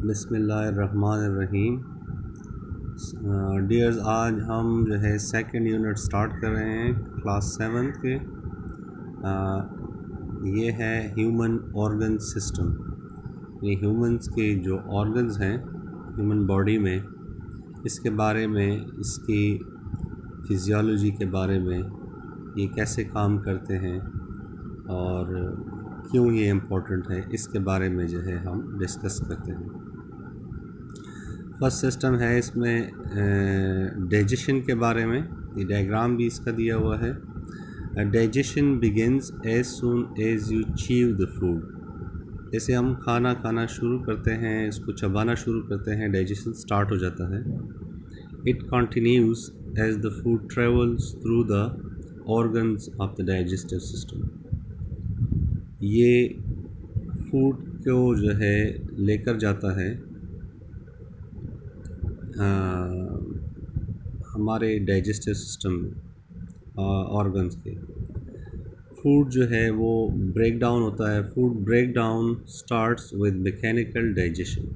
बिस्मिल्लाहिर्रहमानिर्रहीम। डियर्स, आज हम जो है सेकंड यूनिट स्टार्ट कर रहे हैं क्लास 7 के। ये है ह्यूमन ऑर्गन सिस्टम। ये ह्यूमंस के जो ऑर्गन्स हैं ह्यूमन बॉडी में, इसके बारे में, इसकी फिजियोलॉजी के बारे में, ये कैसे काम करते हैं और क्यों ये इम्पोर्टेंट है, इसके बारे में जो है हम डिस्कस करते हैं। फर्स्ट सिस्टम है, इसमें डाइजेशन के बारे में, ये डायग्राम भी इसका दिया हुआ है। Digestion begins as soon as you chew the food. जैसे हम खाना खाना शुरू करते हैं, इसको चबाना शुरू करते हैं, डाइजेशन स्टार्ट हो जाता है। It continues as the food travels through the organs of the digestive system. ये फूड को जो है लेकर जाता है हमारे डाइजेस्टिव सिस्टम ऑर्गन्स के। फूड जो है वो ब्रेक डाउन होता है। Food break down starts with mechanical digestion.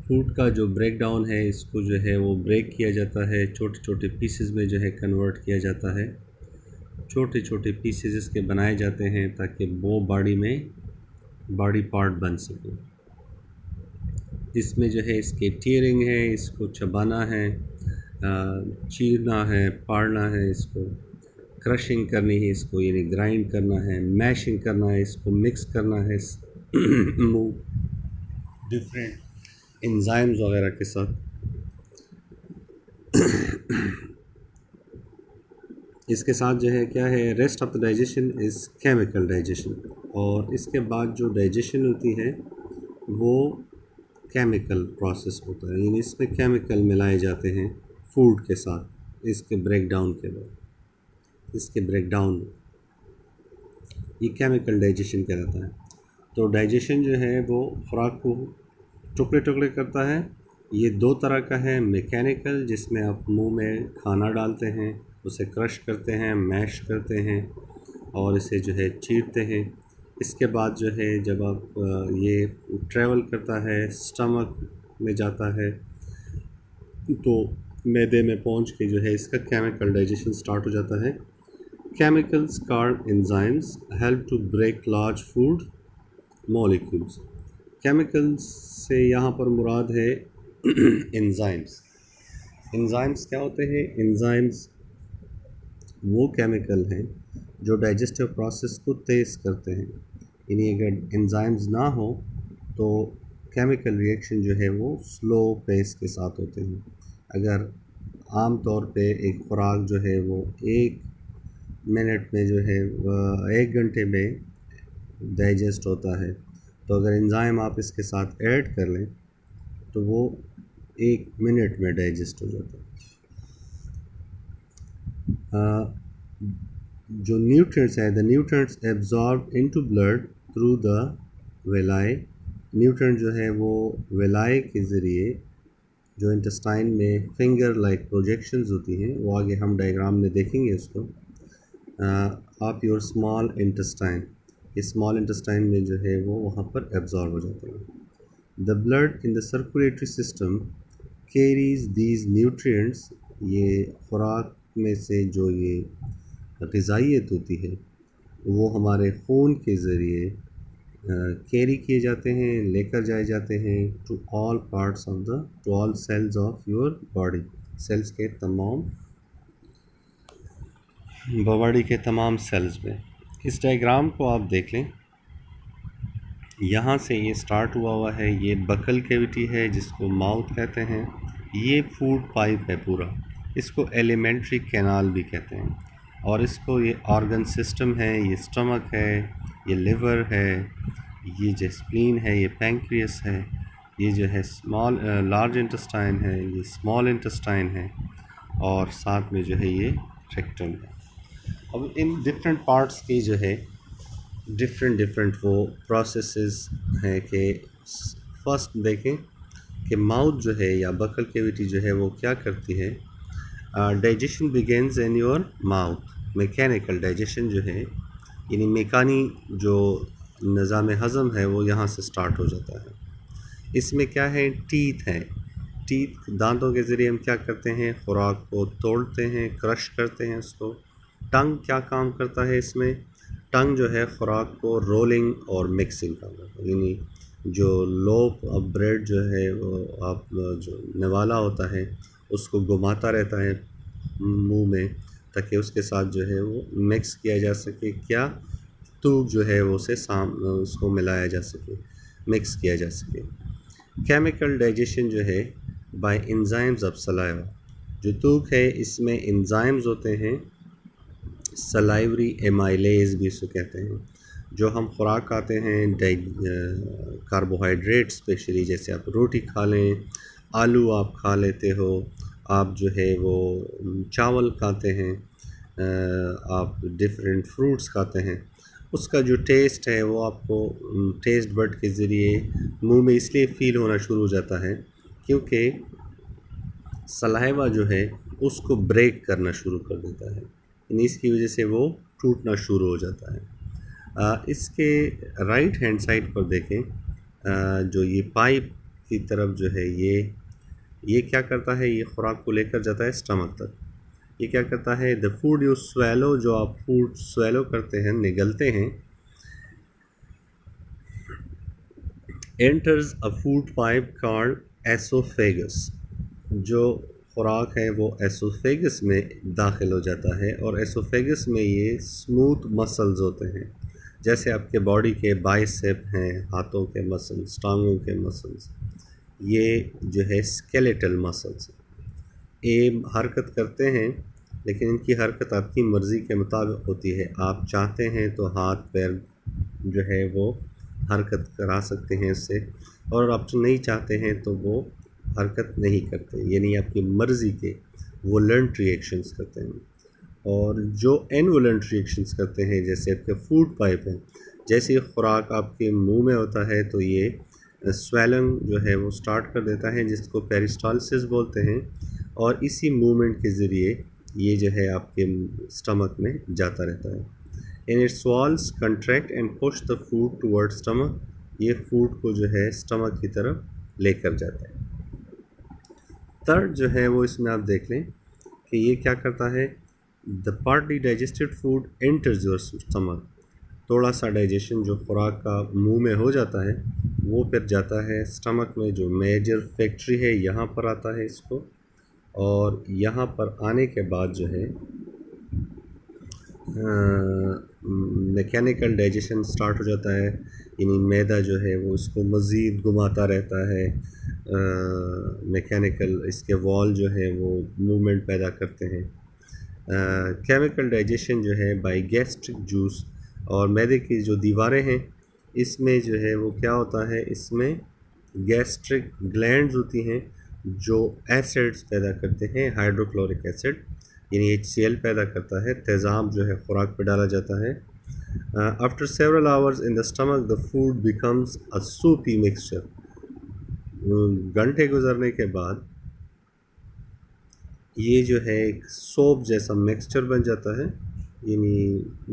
Food का जो ब्रेक डाउन है, इसको जो है वो ब्रेक किया जाता है, छोटे छोटे पीसेस में जो है कन्वर्ट किया जाता है। छोटे छोटे पीसेस इसके बनाए जाते हैं ताकि वो बॉडी पार्ट बन सके। इसमें जो है इसके टीयरिंग है, इसको चबाना है, चीरना है, फाड़ना है, इसको क्रशिंग करनी है, इसको यानी ग्राइंड करना है, मैशिंग करना है, इसको मिक्स करना है डिफरेंट एंजाइम्स वगैरह के साथ। इसके साथ जो है क्या है, rest of the digestion is chemical digestion. और इसके बाद जो डाइजेशन होती है वो केमिकल प्रोसेस होता है, यानी इसमें केमिकल मिलाए जाते हैं फूड के साथ। इसके ब्रेकडाउन के बाद, इसके ब्रेकडाउन ये केमिकल डाइजेशन कहलाता है। तो डाइजेशन जो है वो खुराक को टुकड़े टुकड़े करता है। ये दो तरह का है, मैकेनिकल जिसमें आप मुंह में खाना डालते हैं, उसे क्रश करते हैं, मैश करते हैं और इसे जो है चीरते हैं। इसके बाद जो है जब आप ये ट्रैवल करता है, स्टमक में जाता है, तो मैदे में पहुंच के जो है इसका केमिकल डाइजेशन स्टार्ट हो जाता है। Chemicals called enzymes help to break large food molecules. Chemicals से यहाँ पर मुराद है एंजाइम्स। एंजाइम्स क्या होते हैं? एंजाइम्स वो केमिकल हैं जो डाइजेस्टिव प्रोसेस को तेज़ करते हैं। यानी अगर एंजाइम्स ना हो तो केमिकल रिएक्शन जो है वो स्लो पेस के साथ होते हैं। अगर आम तौर पे एक खुराक जो है वो 1 मिनट में जो है 1 घंटे में डाइजेस्ट होता है, तो अगर एंजाइम आप इसके साथ ऐड कर लें तो वो 1 मिनट में डाइजेस्ट हो जाता है। जो न्यूट्रिएंट्स है, the nutrients absorb into blood through the villi. Nutrient जो है वो वेलाई के ज़रिए, जो इंटेस्टाइन में फिंगर लाइक प्रोजेक्शंस होती हैं, वो आगे हम डायग्राम में देखेंगे उसको। आप योर स्मॉल इंटेस्टाइन, ये स्मॉल इंटेस्टाइन में जो है वो वहाँ पर एब्जॉर्ब हो जाते हैं। The blood in the circulatory system carries these nutrients. ये खुराक में से जो ये ग़िज़ाइयत होती है वो हमारे खून के ज़रिए कैरी किए जाते हैं, लेकर जाए जाते हैं to all parts of the, to all cells of your body. Cells के तमाम, बॉडी के तमाम सेल्स में। इस डायग्राम को आप देख लें, यहाँ से ये स्टार्ट हुआ है, ये बकल कैविटी है जिसको माउथ कहते हैं। ये फूड पाइप है पूरा, इसको एलिमेंट्री कैनाल भी कहते हैं। और इसको ये ऑर्गन सिस्टम है, ये स्टमक है, ये लिवर है, ये जो स्प्लीन है, ये पैंक्रियस है, ये जो है लार्ज इंटेस्टाइन है, ये स्मॉल इंटेस्टाइन है, और साथ में जो है ये रेक्टम है। अब इन डिफरेंट पार्ट्स की जो है डिफरेंट वो प्रोसेसेस हैं कि फर्स्ट देखें कि माउथ जो है या बकल कैविटी जो है वो क्या करती है। Digestion begins in your mouth. Mechanical digestion जो है, यानी मेकानी जो निज़ाम हज़म है वो यहाँ से स्टार्ट हो जाता है। इसमें क्या है, टीथ है। टीथ, दांतों के ज़रिए हम क्या करते हैं, खुराक को तोड़ते हैं, क्रश करते हैं उसको। टंग क्या काम करता है इसमें, टंग जो है खुराक को रोलिंग और मिक्सिंग काम करता है, यानी जो लोफ ऑफ ब्रेड जो है वो आप जो निवाला होता है उसको घुमाता रहता है मुंह में, ताकि उसके साथ जो है वो मिक्स किया जा सके, क्या तूक जो है वो उसे उसको मिलाया जा सके, मिक्स किया जा सके। केमिकल डाइजेशन जो है बाय एंजाइम्स ऑफ सलाइवा, जो तूक है इसमें एंजाइम्स होते हैं, सलाइवरी एमाइलेज भी इसको कहते हैं। जो हम खुराक खाते हैं कार्बोहाइड्रेट स्पेशली, जैसे आप रोटी खा लें, आलू आप खा लेते हो, आप जो है वो चावल खाते हैं, आप डिफरेंट फ्रूट्स खाते हैं, उसका जो टेस्ट है वो आपको टेस्ट बड के ज़रिए मुंह में इसलिए फ़ील होना शुरू हो जाता है क्योंकि सलाइवा जो है उसको ब्रेक करना शुरू कर देता है, यानी इसकी वजह से वो टूटना शुरू हो जाता है। इसके राइट हैंड साइड पर देखें, जो ये पाइप की तरफ जो है ये क्या करता है, ये खुराक को लेकर जाता है स्टमक तक। ये क्या करता है, द फूड यू स्वेलो, जो आप फूड स्वेलो करते हैं, निगलते हैं, enters a food pipe called oesophagus. जो खुराक है वो एसोफेगस में दाखिल हो जाता है, और एसोफेगस में ये स्मूथ मसल्स होते हैं, जैसे आपके बॉडी के बाइसेप हैं, हाथों के मसल्स, टांगों के मसल्स, ये जो है स्केलेटल मसल्स। ये हरकत करते हैं, लेकिन इनकी हरकत आपकी मर्ज़ी के मुताबिक होती है। आप चाहते हैं तो हाथ पैर जो है वो हरकत करा सकते हैं इससे, और आप नहीं चाहते हैं तो वो हरकत नहीं करते, यानी आपकी मर्ज़ी के वॉलंटरी एक्शंस करते हैं। और जो इनवॉलंटरी एक्शंस करते हैं, जैसे आपके फूड पाइप है, जैसे ही खुराक आपके मुंह में होता है तो ये स्वेलिंग जो है वो स्टार्ट कर देता है, जिसको पेरिस्टालसिस बोलते हैं, और इसी मूवमेंट के ज़रिए ये जो है आपके स्टमक में जाता रहता है। In its walls contract and push the food toward stomach, ये फूड को जो है स्टमक की तरफ लेकर जाता है। थर्ड जो है वो इसमें आप देख लें कि ये क्या करता है, the partly digested food enters your stomach, थोड़ा सा डाइजेशन जो खुराक का मुंह में हो जाता है वो फिर जाता है स्टमक में, जो मेजर फैक्ट्री है यहाँ पर आता है इसको, और यहाँ पर आने के बाद जो है मैकेनिकल डाइजेशन स्टार्ट हो जाता है, यानी मैदा जो है वो इसको मज़ीद घुमाता रहता है, मैकेनिकल इसके वॉल जो है वो मूवमेंट पैदा करते हैं। केमिकल डाइजेशन जो है बाय गैस्ट्रिक जूस, और मैदे की जो दीवारें हैं इसमें जो है वो क्या होता है, इसमें गैस्ट्रिक ग्लैंड्स होती हैं जो एसिड्स पैदा करते हैं, हाइड्रोक्लोरिक एसिड यानी HCl पैदा करता है, तेज़ाब जो है खुराक पर डाला जाता है। After several hours in the stomach the food becomes a Supi mixture, घंटे गुजरने के बाद ये जो है एक सोप जैसा मिक्सचर बन जाता है, यानी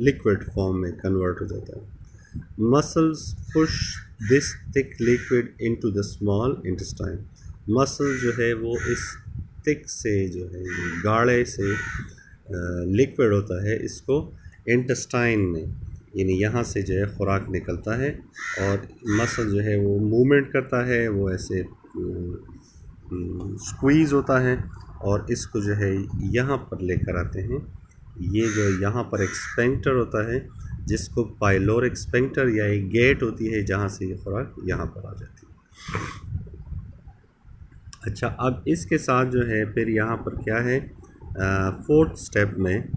लिक्विड फॉर्म में कन्वर्ट हो जाता है। Muscles push this thick liquid into the small intestine, muscle जो है वो इस थिक से जो है गाढ़े से लिक्विड होता है, इसको इंटेस्टाइन में, यानी यहाँ से जो है खुराक निकलता है, और मसल जो है वो मूवमेंट करता है, वो ऐसे स्क्वीज़ होता है, और इसको जो है यहाँ पर लेकर आते हैं। ये जो यहाँ पर एक स्पेंक्टर होता है, जिसको पाइलोरिक स्पेंक्टर या एक गेट होती है, जहाँ से ये खुराक यहाँ पर आ जाती है। अच्छा, अब इसके साथ जो है फिर यहाँ पर क्या है, फोर्थ स्टेप में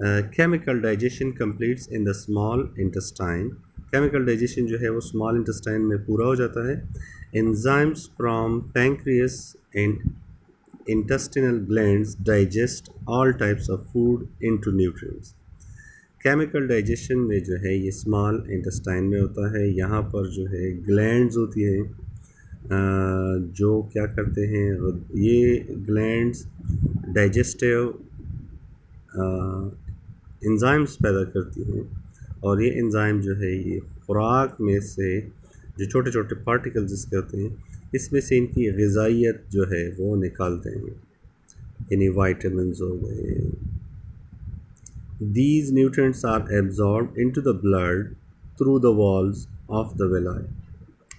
chemical digestion completes in the small intestine. Chemical digestion जो है वो स्मॉल इंटेस्टाइन में पूरा हो जाता है। Enzymes from pancreas and intestinal glands digest all types of food into nutrients। Chemical digestion में जो है ये स्मॉल इंटेस्टाइन में होता है, यहाँ पर जो है ग्लैंड्स होती हैं, जो क्या करते हैं, ये ग्लैंड्स डाइजेस्टिव एंजाइम्स पैदा करती हैं, और ये एंजाइम जो है ये खुराक में से जो छोटे छोटे पार्टिकल्स इसके होते हैं, इसमें से इनकी ग़िज़ाइयत जो है वो निकालते हैं, यानी वाइटामिन्स हो गए। These nutrients are absorbed into the blood through the walls of the villi.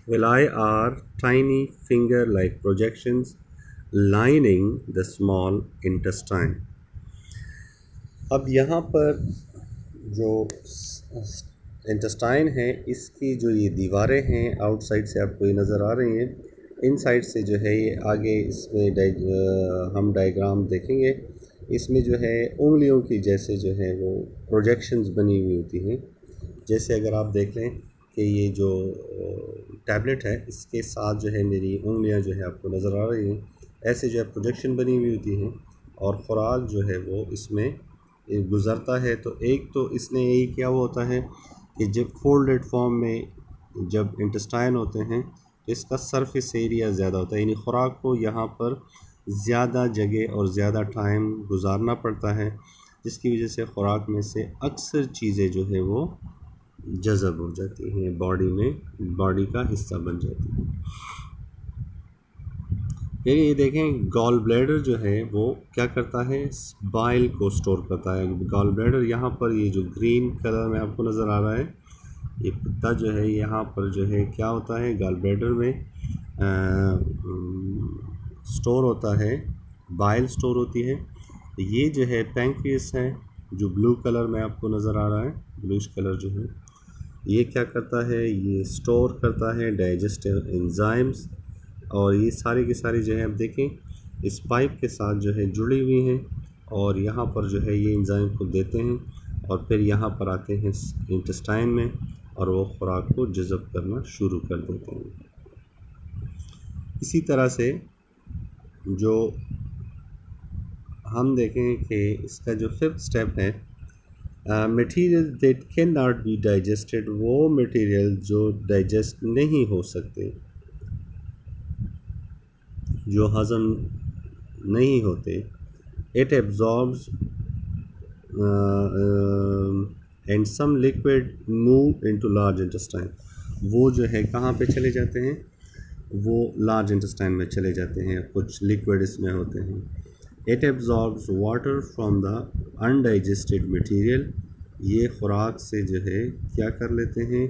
Villi are tiny finger-like projections lining the small intestine. अब यहाँ पर जो इंटेस्टाइन है, इसकी जो ये दीवारें हैं आउटसाइड से आपको ये नज़र आ रही हैं, इनसाइड से जो है ये आगे इसमें हम डायग्राम देखेंगे। इसमें जो है उंगलियों की जैसे जो है वो प्रोजेक्शंस बनी हुई होती हैं। जैसे अगर आप देख लें कि ये जो टैबलेट है, इसके साथ जो है मेरी उंगलियां जो है आपको नज़र आ रही हैं, ऐसे जो है प्रोजेक्शन बनी हुई होती हैं और ख़ुराक जो है वो इसमें गुज़रता है। तो एक तो इसने यही किया हुआ होता है कि जब फोल्डेड फॉर्म में जब इंटेस्टाइन होते हैं तो इसका सरफेस एरिया ज़्यादा होता है, यानी ख़ुराक को यहाँ पर ज़्यादा जगह और ज़्यादा टाइम गुजारना पड़ता है, जिसकी वजह से ख़ुराक में से अक्सर चीज़ें जो है वो जज़ब हो जाती हैं, बॉडी में बॉडी का हिस्सा बन जाती हैं। फिर ये देखें गॉल ब्लैडर जो है वो क्या करता है, बाइल को स्टोर करता है। गॉल ब्लैडर यहाँ पर ये जो ग्रीन कलर में आपको नज़र आ रहा है, ये पत्ता जो है यहाँ पर जो है क्या होता है, गॉल ब्लैडर में स्टोर होता है, बाइल स्टोर होती है। ये जो है पैंक्रियास है, जो ब्लू कलर में आपको नज़र आ रहा है, ब्लूइश कलर जो है, ये क्या करता है, ये स्टोर करता है डाइजेस्टिव एंजाइम्स। और ये सारी की सारी जो है आप देखें इस पाइप के साथ जो है जुड़ी हुई हैं और यहाँ पर जो है ये एंजाइम को देते हैं और फिर यहाँ पर आते हैं इंटेस्टाइन में और वो खुराक को जज़ब करना शुरू कर देते हैं। इसी तरह से जो हम देखें कि इसका जो फिफ्थ स्टेप है, material that can not be digested, वो मटेरियल जो डाइजेस्ट नहीं हो सकते, जो हज़म नहीं होते, it absorbs and some liquid move into large intestine, वो जो है कहाँ पे चले जाते हैं, वो लार्ज इंटेस्टाइन में चले जाते हैं, कुछ लिक्विड इसमें होते हैं। It absorbs water from the undigested material, ये खुराक से जो है क्या कर लेते हैं,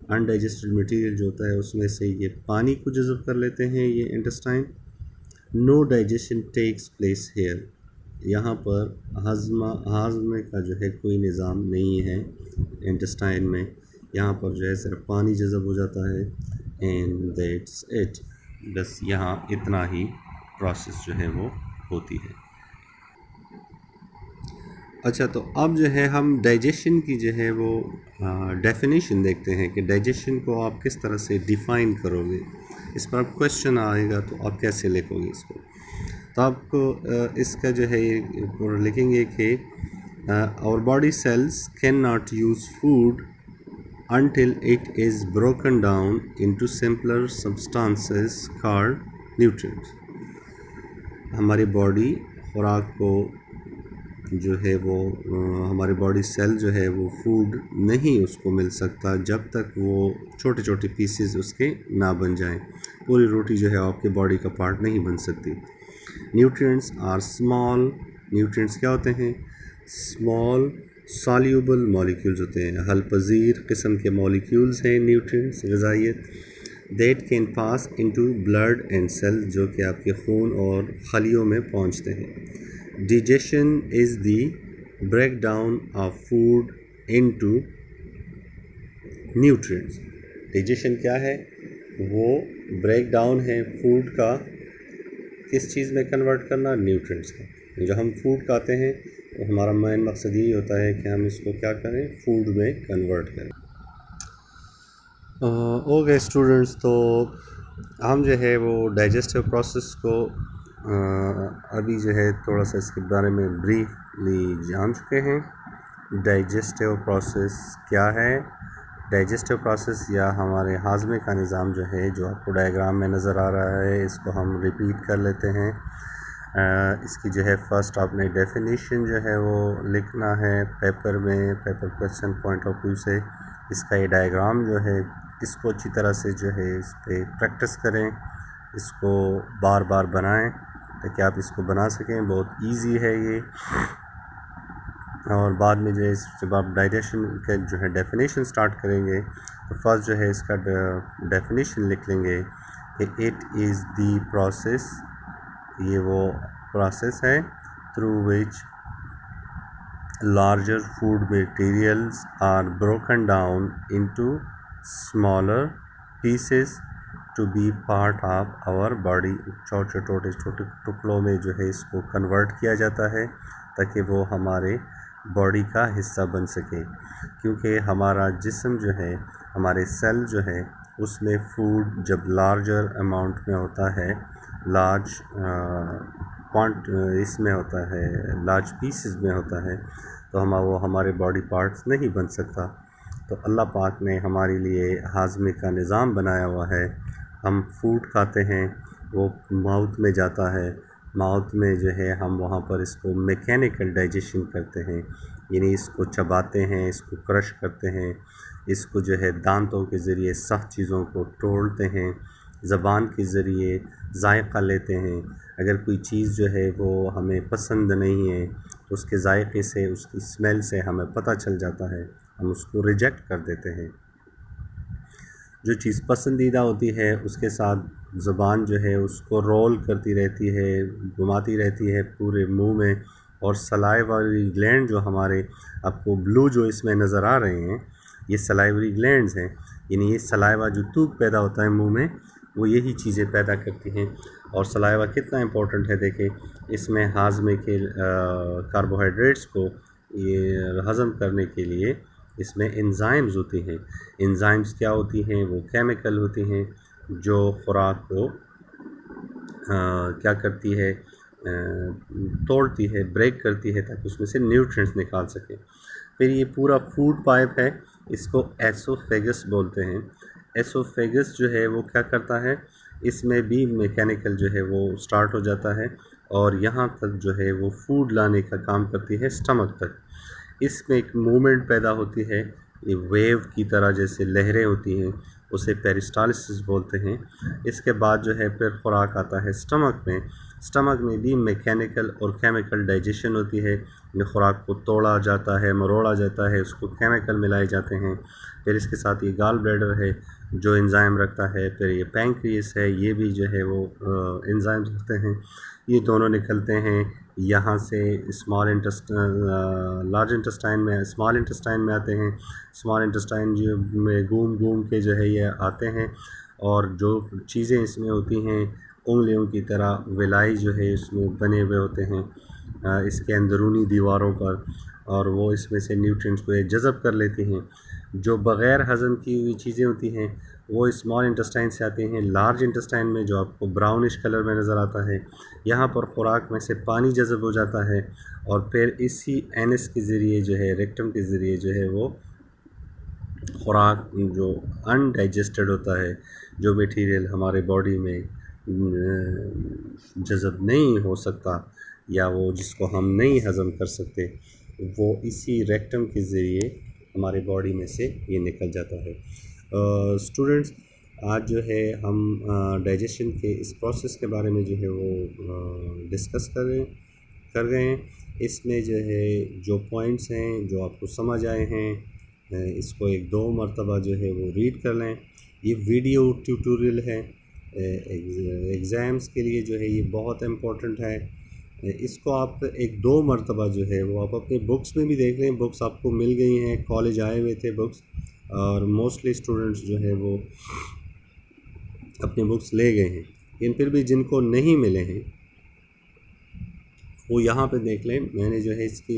अनडाइजेस्टेड मटेरियल जो होता है उसमें से ये पानी को जज़ब कर लेते हैं ये intestine. No digestion takes place here, यहाँ पर हाजमे का जो है कोई निज़ाम नहीं है इंटेस्टाइन में, यहाँ पर जो है सिर्फ पानी जज़ब हो जाता है एंड दैट्स इट, बस यहाँ इतना ही प्रोसेस जो है वो होती है। अच्छा, तो अब जो है हम डाइजेशन की जो है वो डेफिनेशन देखते हैं कि डाइजेशन को आप किस तरह से डिफ़ाइन करोगे। इस पर आप क्वेश्चन आएगा तो आप कैसे लिखोगे इसको, तो आपको इसका जो है ये लिखेंगे कि our body cells can not use food until it is broken down into simpler substances called nutrients। हमारी बॉडी खुराक को जो है वो हमारी बॉडी सेल जो है वो फूड नहीं उसको मिल सकता जब तक वो छोटे छोटे पीसेस उसके ना बन जाएं। पूरी रोटी जो है आपके बॉडी का पार्ट नहीं बन सकती। न्यूट्रिएंट्स आर स्मॉल, न्यूट्रिएंट्स क्या होते हैं, स्मॉल सॉल्यूबल मॉलिक्यूल्स होते हैं, हल पजीर किस्म के मॉलिक्यूल्स हैं न्यूट्रिएंट्स, ग़िज़ाइयत, that can pass into blood and cell, जो कि आपके खून और खलियों में पहुंचते हैं। Digestion is the breakdown of food into nutrients। digestion क्या है, वो ब्रेक डाउन है फूड का किस चीज़ में कन्वर्ट करना, न्यूट्रिएंट्स का। जो हम फूड खाते हैं तो हमारा मेन मकसद यही होता है कि हम इसको क्या करें, फूड में कन्वर्ट करें। ओके स्टूडेंट्स, तो हम जो है वो डाइजेस्टिव प्रोसेस को अभी जो है थोड़ा सा इसके बारे में ब्रीफली जान चुके हैं। डाइजेस्टिव प्रोसेस क्या है, डाइजेस्टिव प्रोसेस या हमारे हाजमे का निज़ाम जो है, जो आपको डायग्राम में नज़र आ रहा है, इसको हम रिपीट कर लेते हैं। इसकी जो है फ़र्स्ट आपने डेफिनेशन जो है वो लिखना है पेपर में, paper question point of view से। इसका ये डायग्राम जो है इसको अच्छी तरह से जो है इस पर प्रैक्टिस करें, इसको बार बार बनाएं ताकि आप इसको बना सकें। बहुत इजी है ये। और बाद में जो है जब आप डाइजेशन का जो है डेफिनेशन स्टार्ट करेंगे तो फर्स्ट जो है इसका डेफिनेशन लिख लेंगे कि इट इज़ दी प्रोसेस, ये वो प्रोसेस है through which larger food materials are broken down into smaller pieces to be part of our body। छोटे छोटे छोटे टुकड़ों में जो है इसको कन्वर्ट किया जाता है ताकि वो हमारे बॉडी का हिस्सा बन सके, क्योंकि हमारा जिस्म जो है, हमारे सेल जो है, उसमें फूड जब लार्जर अमाउंट में होता है, लार्ज इसमें होता है, लार्ज पीसेस में होता है, तो वो हमारे बॉडी पार्ट्स नहीं बन सकता। तो अल्लाह पाक ने हमारे लिए हाज़मे का निज़ाम बनाया हुआ है। हम फूड खाते हैं, वो माउथ में जाता है, माउथ में जो है हम वहाँ पर इसको मैकेनिकल डाइजेशन करते हैं, यानी इसको चबाते हैं, इसको क्रश करते हैं, इसको जो है दांतों के ज़रिए सख्त चीज़ों को तोड़ते हैं, ज़बान के ज़रिए जायका लेते हैं। अगर कोई चीज़ जो है वो हमें पसंद नहीं है तो उसके जायके से, उसकी स्मेल से हमें पता चल जाता है, हम उसको रिजेक्ट कर देते हैं। जो चीज़ पसंदीदा होती है उसके साथ ज़बान जो है उसको रोल करती रहती है, घुमाती रहती है पूरे मुंह में, और सलाइवरी ग्लैंड जो हमारे, आपको ब्लू जो इसमें नज़र आ रहे हैं, ये सलाइवरी ग्लैंड्स हैं, यानी ये सलाइवा जो थूक पैदा होता है मुंह में, वो यही चीज़ें पैदा करती हैं। और सलाइवा कितना इम्पोर्टेंट है, देखें इसमें हाज़मे के कार्बोहाइड्रेट्स को ये हज़म करने के लिए इसमें एंजाइम्स होती हैं। एंजाइम्स क्या होती हैं? वो केमिकल होती हैं जो ख़ुराक को क्या करती है, तोड़ती है, ब्रेक करती है ताकि उसमें से न्यूट्रिएंट्स निकाल सके। फिर ये पूरा फूड पाइप है, इसको एसोफेगस बोलते हैं। एसोफेगस जो है वो क्या करता है, इसमें भी मैकेनिकल जो है वो स्टार्ट हो जाता है और यहाँ तक जो है वो फूड लाने का काम करती है स्टमक तक। इसमें एक मूवमेंट पैदा होती है, ये वेव की तरह जैसे लहरें होती हैं, उसे पेरिस्टालिसिस बोलते हैं। इसके बाद जो है फिर खुराक आता है स्टमक में। स्टमक में भी मैकेनिकल और केमिकल डाइजेशन होती है, खुराक को तोड़ा जाता है, मरोड़ा जाता है, उसको केमिकल मिलाए जाते हैं। फिर इसके साथ ये गाल ब्लैडर है जो एंजाइम रखता है, फिर ये पैंक्रियास है, ये भी जो है वो एंजाइम रखते हैं। ये दोनों निकलते हैं यहाँ से स्मॉल इंटेस्टाइन, लार्ज इंटेस्टाइन में, स्मॉल इंटेस्टाइन में आते हैं। स्मॉल इंटेस्टाइन जो में घूम घूम के जो है ये आते हैं, और जो चीज़ें इसमें होती हैं उंगलियों की तरह विलाई जो है इसमें बने हुए होते हैं इसके अंदरूनी दीवारों पर, और वो इसमें से न्यूट्रिएंट्स को जज़ब कर लेती हैं। जो बग़ैर हज़म की हुई चीज़ें होती हैं वो स्मॉल इंटेस्टाइन से आते हैं लार्ज इंटेस्टाइन में, जो आपको ब्राउनिश कलर में नज़र आता है। यहाँ पर खुराक में से पानी जज़ब हो जाता है और फिर इसी एनस के ज़रिए जो है, रेक्टम के ज़रिए जो है वो खुराक जो अनडाइजेस्टेड होता है, जो मटेरियल हमारे बॉडी में जज़ब नहीं हो सकता या वो जिसको हम नहीं हज़म कर सकते, वो इसी रेक्टम के ज़रिए हमारे बॉडी में से ये निकल जाता है। स्टूडेंट्स, आज जो है हम डाइजेशन के इस प्रोसेस के बारे में जो है वो डिस्कस कर रहे हैं। इसमें जो है जो पॉइंट्स हैं जो आपको समझ आए हैं, इसको 1-2 मरतबा जो है वो रीड कर लें। ये वीडियो ट्यूटोरियल है, एग्ज़ाम्स के लिए जो है ये बहुत इम्पोर्टेंट है। इसको आप 1-2 मरतबा जो है वो आप अपने बुक्स में भी देख लें। बुक्स आपको मिल गई हैं, कॉलेज आए हुए थे बुक्स, और मोस्टली स्टूडेंट्स जो है वो अपने बुक्स ले गए हैं, लेकिन फिर भी जिनको नहीं मिले हैं वो यहाँ पे देख लें। मैंने जो है इसकी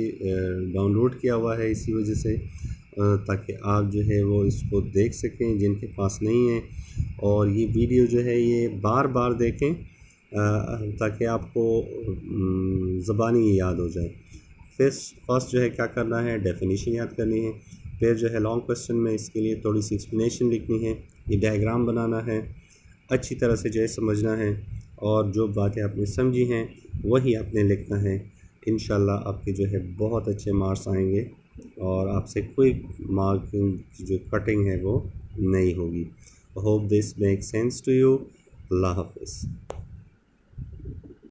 डाउनलोड किया हुआ है इसी वजह से, ताकि आप जो है वो इसको देख सकें जिनके पास नहीं है, और ये वीडियो जो है ये बार बार देखें ताकि आपको ज़बानी याद हो जाए। फर्स्ट जो है क्या करना है, डेफिनेशन याद करनी है। फिर जो है लॉन्ग क्वेश्चन में इसके लिए थोड़ी सी एक्सप्लेनेशन लिखनी है, ये डायग्राम बनाना है, अच्छी तरह से जो है समझना है, और जो बातें आपने समझी हैं वही आपने लिखना है। इंशाल्लाह आपके जो है बहुत अच्छे मार्क्स आएंगे और आपसे क्विक मार्किंग की जो कटिंग है वो नहीं होगी। Hope this make sense to you. अल्लाह हाफिज़।